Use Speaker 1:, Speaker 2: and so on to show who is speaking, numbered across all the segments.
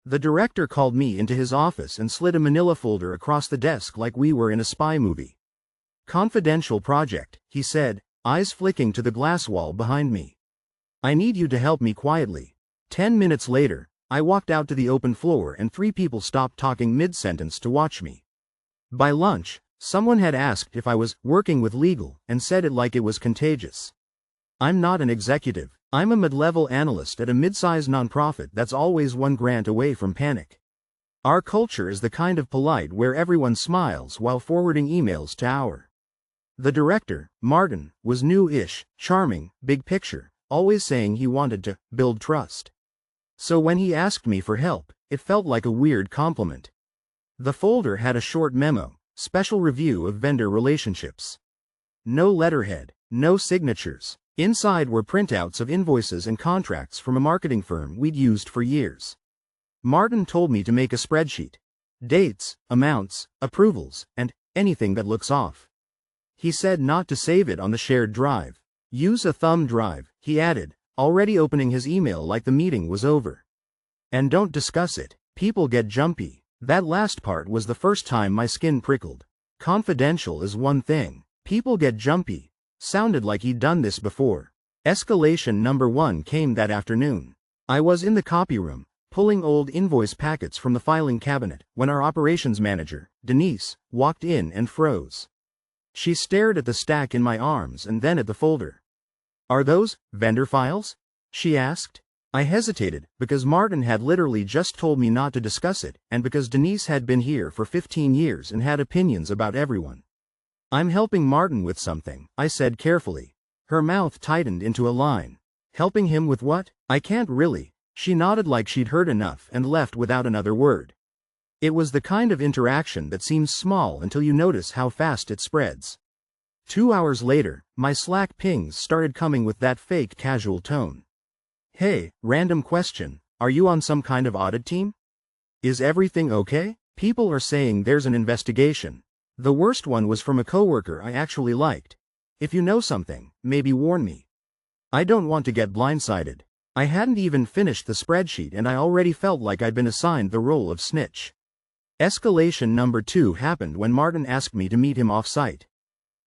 Speaker 1: The director called me into his office and slid a manila folder across the desk like we were in a spy movie. "Confidential project," he said, eyes flicking to the glass wall behind me. "I need you to help me quietly." 10 minutes later, I walked out to the open floor and 3 people stopped talking mid-sentence to watch me. By lunch, someone had asked if I was working with legal and said it like it was contagious. I'm not an executive. I'm a mid-level analyst at a mid-sized nonprofit that's always one grant away from panic. Our culture is the kind of polite where everyone smiles while forwarding emails to our. The director, Martin, was new-ish, charming, big picture, always saying he wanted to build trust. So when he asked me for help, it felt like a weird compliment. The folder had a short memo, special review of vendor relationships. No letterhead, no signatures. Inside were printouts of invoices and contracts from a marketing firm we'd used for years. Martin told me to make a spreadsheet. Dates, amounts, approvals, and anything that looks off. He said not to save it on the shared drive. Use a thumb drive, he added, already opening his email like the meeting was over. And don't discuss it. People get jumpy. That last part was the first time my skin prickled. Confidential is one thing. People get jumpy. Sounded like he'd done this before. Escalation number 1 came that afternoon. I was in the copy room, pulling old invoice packets from the filing cabinet, when our operations manager, Denise, walked in and froze. She stared at the stack in my arms and then at the folder. "Are those vendor files?" she asked. I hesitated, because Martin had literally just told me not to discuss it, and because Denise had been here for 15 years and had opinions about everyone. "I'm helping Martin with something," I said carefully. Her mouth tightened into a line. "Helping him with what?" "I can't really." She nodded like she'd heard enough and left without another word. It was the kind of interaction that seems small until you notice how fast it spreads. 2 hours later, my Slack pings started coming with that fake casual tone. "Hey, random question, are you on some kind of audit team? Is everything okay? People are saying there's an investigation." The worst one was from a coworker I actually liked. "If you know something, maybe warn me. I don't want to get blindsided." I hadn't even finished the spreadsheet and I already felt like I'd been assigned the role of snitch. Escalation number 2 happened when Martin asked me to meet him off-site.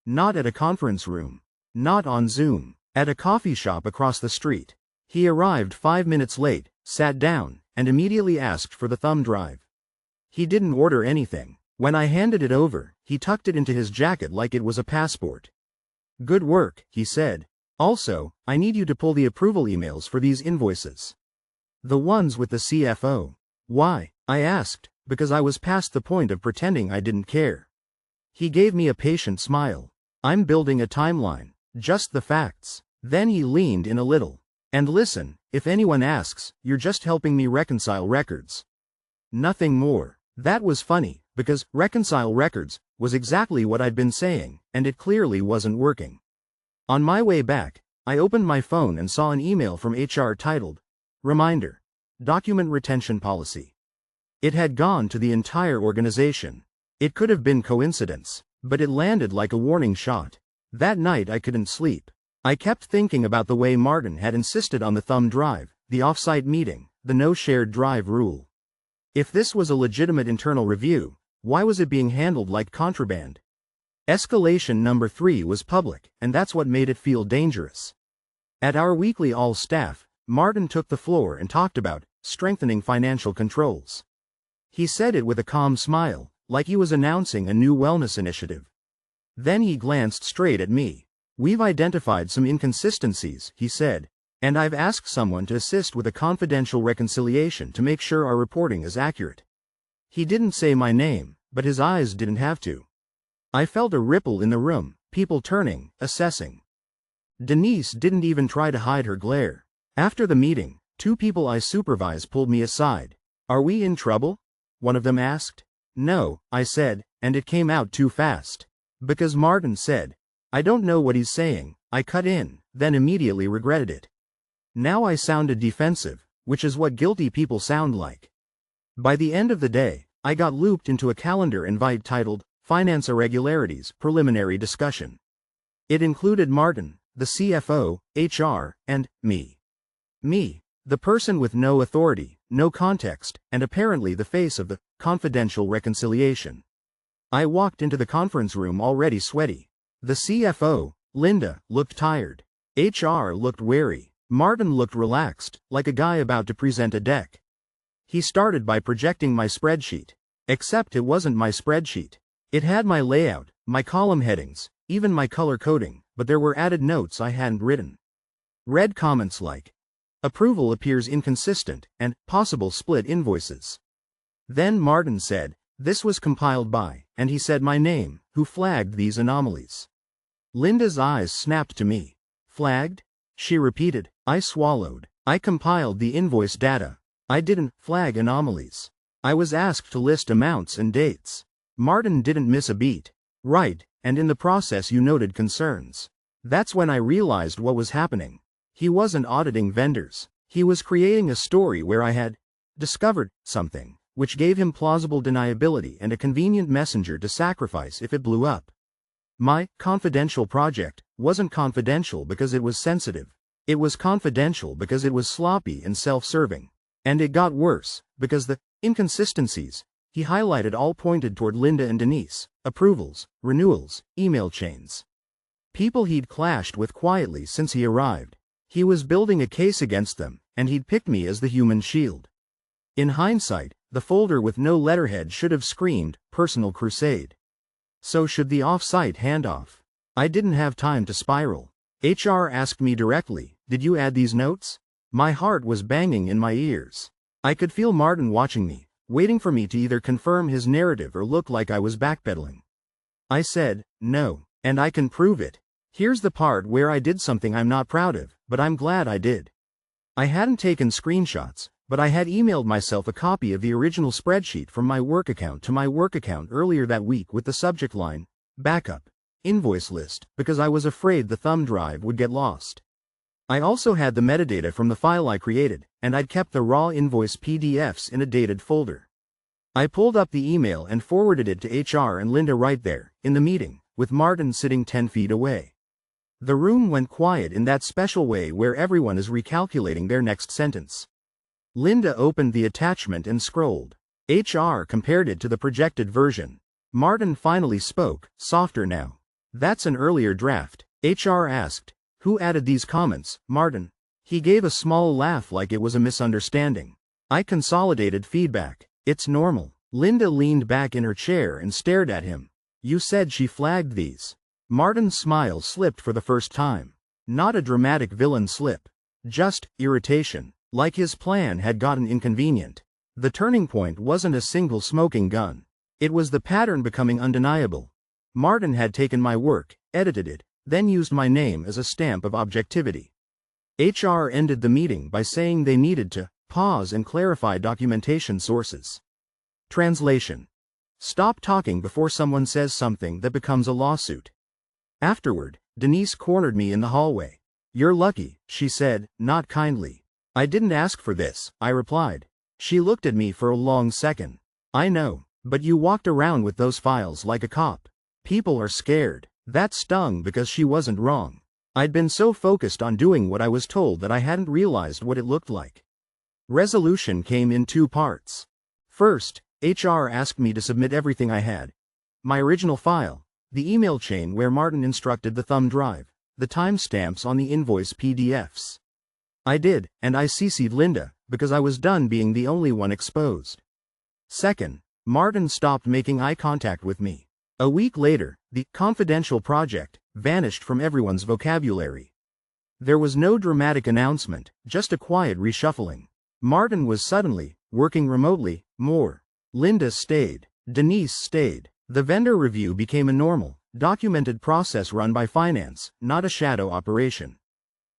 Speaker 1: Not at a conference room. Not on Zoom. At a coffee shop across the street. He arrived 5 minutes late, sat down, and immediately asked for the thumb drive. He didn't order anything. When I handed it over, he tucked it into his jacket like it was a passport. "Good work," he said. "Also, I need you to pull the approval emails for these invoices. The ones with the CFO." "Why?" I asked, because I was past the point of pretending I didn't care. He gave me a patient smile. "I'm building a timeline. Just the facts." Then he leaned in a little. "And listen, if anyone asks, you're just helping me reconcile records. Nothing more." That was funny, because reconcile records was exactly what I'd been saying, and it clearly wasn't working. On my way back, I opened my phone and saw an email from HR titled, "Reminder. Document Retention Policy." It had gone to the entire organization. It could have been coincidence, but it landed like a warning shot. That night I couldn't sleep. I kept thinking about the way Martin had insisted on the thumb drive, the off-site meeting, the no shared drive rule. If this was a legitimate internal review, why was it being handled like contraband? Escalation number 3 was public, and that's what made it feel dangerous. At our weekly all-staff, Martin took the floor and talked about strengthening financial controls. He said it with a calm smile, like he was announcing a new wellness initiative. Then he glanced straight at me. "We've identified some inconsistencies," he said, "and I've asked someone to assist with a confidential reconciliation to make sure our reporting is accurate." He didn't say my name, but his eyes didn't have to. I felt a ripple in the room, people turning, assessing. Denise didn't even try to hide her glare. After the meeting, 2 people I supervise pulled me aside. "Are we in trouble?" one of them asked. "No," I said, and it came out too fast. Because Martin said, "I don't know what he's saying," I cut in, then immediately regretted it. Now I sounded defensive, which is what guilty people sound like. By the end of the day, I got looped into a calendar invite titled, "Finance Irregularities, Preliminary Discussion." It included Martin, the CFO, HR, and me. Me, The person with no authority, no context, and apparently the face of the confidential reconciliation. I walked into the conference room already sweaty. The CFO, Linda, looked tired. HR looked wary. Martin looked relaxed, like a guy about to present a deck. He started by projecting my spreadsheet. Except it wasn't my spreadsheet. It had my layout, my column headings, even my color coding, but there were added notes I hadn't written. Read comments like, approval appears inconsistent, and possible split invoices. Then Martin said, this was compiled by, and he said my name, who flagged these anomalies. Linda's eyes snapped to me. Flagged? She repeated. I swallowed. I compiled the invoice data. I didn't flag anomalies. I was asked to list amounts and dates. Martin didn't miss a beat. Right, and in the process you noted concerns. That's when I realized what was happening. He wasn't auditing vendors. He was creating a story where I had discovered something, which gave him plausible deniability and a convenient messenger to sacrifice if it blew up. My confidential project wasn't confidential because it was sensitive. It was confidential because it was sloppy and self-serving. And it got worse, because the inconsistencies he highlighted all pointed toward Linda and Denise, approvals, renewals, email chains. People he'd clashed with quietly since he arrived. He was building a case against them, and he'd picked me as the human shield. In hindsight, the folder with no letterhead should have screamed, personal crusade. So should the off-site handoff. I didn't have time to spiral. HR asked me directly, did you add these notes? My heart was banging in my ears. I could feel Martin watching me, waiting for me to either confirm his narrative or look like I was backpedaling. I said, no, and I can prove it. Here's the part where I did something I'm not proud of, but I'm glad I did. I hadn't taken screenshots, but I had emailed myself a copy of the original spreadsheet from my work account to my work account earlier that week with the subject line, backup, invoice list, because I was afraid the thumb drive would get lost. I also had the metadata from the file I created, and I'd kept the raw invoice PDFs in a dated folder. I pulled up the email and forwarded it to HR and Linda right there, in the meeting, with Martin sitting 10 feet away. The room went quiet in that special way where everyone is recalculating their next sentence. Linda opened the attachment and scrolled. HR compared it to the projected version. Martin finally spoke, softer now. That's an earlier draft. HR asked, who added these comments, Martin? He gave a small laugh like it was a misunderstanding. I consolidated feedback. It's normal. Linda leaned back in her chair and stared at him. You said she flagged these. Martin's smile slipped for the first time. Not a dramatic villain slip. Just irritation. Like his plan had gotten inconvenient. The turning point wasn't a single smoking gun. It was the pattern becoming undeniable. Martin had taken my work, edited it, then used my name as a stamp of objectivity. HR ended the meeting by saying they needed to pause and clarify documentation sources. Translation. Stop talking before someone says something that becomes a lawsuit. Afterward, Denise cornered me in the hallway. You're lucky, she said, not kindly. I didn't ask for this, I replied. She looked at me for a long second. I know, but you walked around with those files like a cop. People are scared. That stung because she wasn't wrong. I'd been so focused on doing what I was told that I hadn't realized what it looked like. Resolution came in 2 parts. First, HR asked me to submit everything I had. My original file, the email chain where Martin instructed the thumb drive, the timestamps on the invoice PDFs. I did, and I CC'd Linda, because I was done being the only one exposed. Second, Martin stopped making eye contact with me. A week later, the confidential project vanished from everyone's vocabulary. There was no dramatic announcement, just a quiet reshuffling. Martin was suddenly working remotely more. Linda stayed. Denise stayed. The vendor review became a normal, documented process run by finance, not a shadow operation.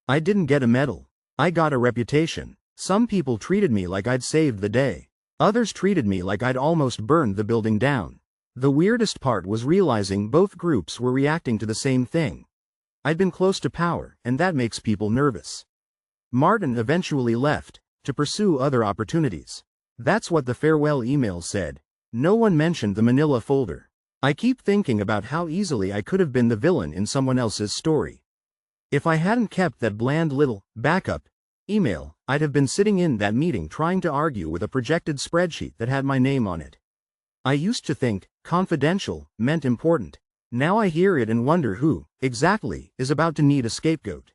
Speaker 1: I didn't get a medal. I got a reputation. Some people treated me like I'd saved the day. Others treated me like I'd almost burned the building down. The weirdest part was realizing both groups were reacting to the same thing. I'd been close to power, and that makes people nervous. Martin eventually left, to pursue other opportunities. That's what the farewell email said. No one mentioned the manila folder. I keep thinking about how easily I could have been the villain in someone else's story. If I hadn't kept that bland little backup email, I'd have been sitting in that meeting trying to argue with a projected spreadsheet that had my name on it. I used to think confidential meant important. Now I hear it and wonder who, exactly, is about to need a scapegoat.